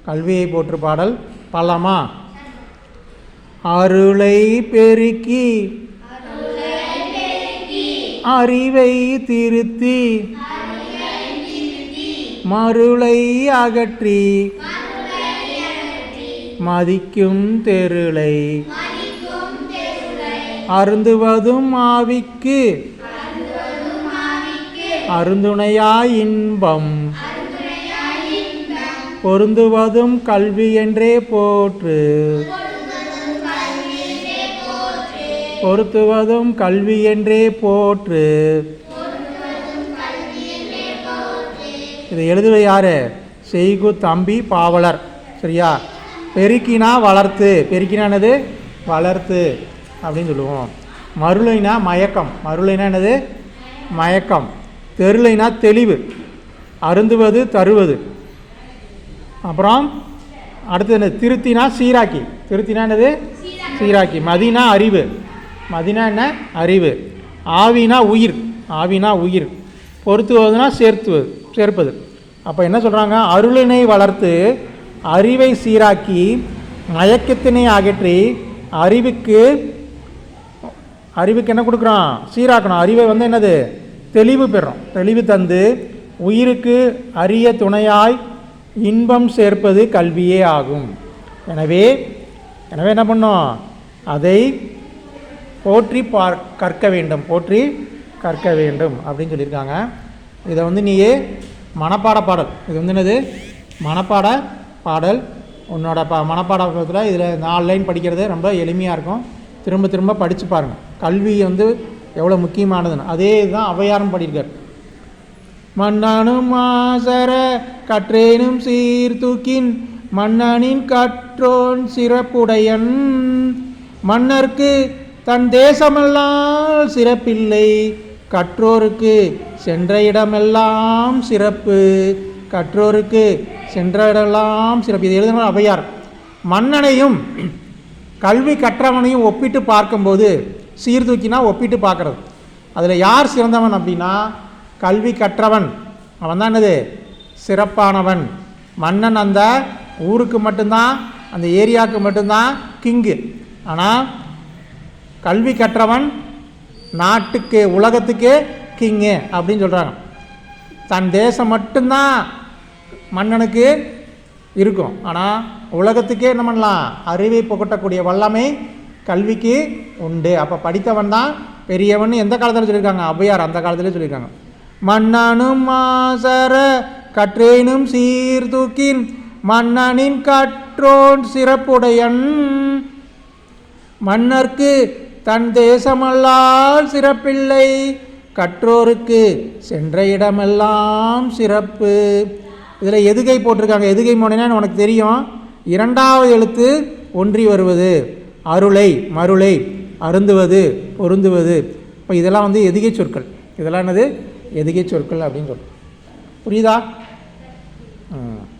கல்வியை போற்று பாடல் பாடலாமா? அருளை பெருக்கி அறிவை திருத்தி மருளை அகற்றி மதிக்கும் தெருளை அருந்துவதும் ஆவிக்கு அருந்துணையாய் இன்பம் பொருந்துவதும் கல்வி என்றே போற்று பொருத்துவதும் கல்வி என்றே போற்று. இதை எழுதுவது யாரு? செய்கு தம்பி பாவலர். சரியா? பெருக்கினா வளர்த்து, பெருக்கினா என்னது? வளர்த்து அப்படின்னு சொல்லுவோம். மருளைனா மயக்கம், மருளைனா என்னது? மயக்கம். தெருளைனா தெளிவு, அருந்துவது தருவது. அப்புறம் அடுத்து என்ன? திருத்தினா சீராக்கி, திருத்தினா என்னது? சீராக்கி. மதினா அறிவு, மதினா என்ன? அறிவு. ஆவினா உயிர், ஆவினா உயிர். பொருத்துவதுனா சேர்ப்பது. அப்போ என்ன சொல்கிறாங்க? அருளினை வளர்த்து அறிவை சீராக்கி மயக்கத்தினை அகற்றி அறிவுக்கு என்ன கொடுக்குறோம்? சீராக்கணும். அறிவை என்னது? தெளிவு பெறுறோம். தெளிவு தந்து உயிருக்கு அரிய துணையாய் இன்பம் சேர்ப்பது கல்வியே ஆகும். எனவே என்ன பண்ணோம்? அதை போற்றி கற்க வேண்டும், போற்றி கற்க வேண்டும் அப்படின்னு சொல்லியிருக்காங்க. இதை நீயே மனப்பாட பாடல், இது என்னது? மனப்பாட பாடல். உன்னோட மனப்பாட பாடத்தில் இதில் 4 லைன் படிக்கிறது ரொம்ப எளிமையாக இருக்கும். திரும்ப திரும்ப படித்து பாருங்கள். கல்வி எவ்வளோ முக்கியமானதுன்னு. அதே இதுதான் ஔவையாரும் பாடியிருக்கார். மன்னனும் ஆசர கற்றேனும் சீர்தூக்கின் மன்னனின் கற்றோன் சிறப்புடையன் மன்னர்க்கு தன் தேசமெல்லாம் சிறப்பில்லை கற்றோருக்கு சென்ற இடமெல்லாம் சிறப்பு, கற்றோருக்கு சென்ற இடமெல்லாம் சிறப்பு. இது எழுதின ஔவையார். மன்னனையும் கல்வி கற்றவனையும் ஒப்பிட்டு பார்க்கும்போது, சீர்தூக்கினா ஒப்பிட்டு பார்க்குறது, அதில் யார் சிறந்தவன் அப்படின்னா கல்வி கற்றவன். அவன் தான் என்னது? சிறப்பானவன். மன்னன் அந்த ஊருக்கு மட்டும்தான், அந்த ஏரியாவுக்கு மட்டும்தான் கிங்கு. ஆனால் கல்வி கற்றவன் நாட்டுக்கு உலகத்துக்கு கிங்கு அப்படின்னு சொல்கிறாங்க. தன் தேசம் மட்டும்தான் மன்னனுக்கு இருக்கும். ஆனால் உலகத்துக்கே என்ன பண்ணலாம்? அறிவை புகட்டக்கூடிய வல்லமை கல்விக்கு உண்டு. அப்போ படித்தவன் தான் பெரியவன் எந்த காலத்தில் சொல்லியிருக்காங்க? ஔவையார் அந்த காலத்திலே சொல்லியிருக்காங்க. மன்னனும் மாசர கற்றேனும் சீர்தூக்கின் மன்னனின் கற்றோன் சிறப்புடையன் மன்னர்க்கு தன் தேசமல்லால் சிறப்பில்லை கற்றோருக்கு சென்ற இடமெல்லாம் சிறப்பு. இதில் எதுகை போட்டிருக்காங்க. எதுகை மொழினா உனக்கு தெரியும். 2வது எழுத்து ஒன்றி வருவது. அருளை, மருளை, அருந்துவது, பொருந்துவது. இப்போ இதெல்லாம் எதுகை சொற்கள். இதெல்லாம் என்னது? எதுகை சொற்கள் அப்படின்னு சொல்கிறோம். புரியுதா?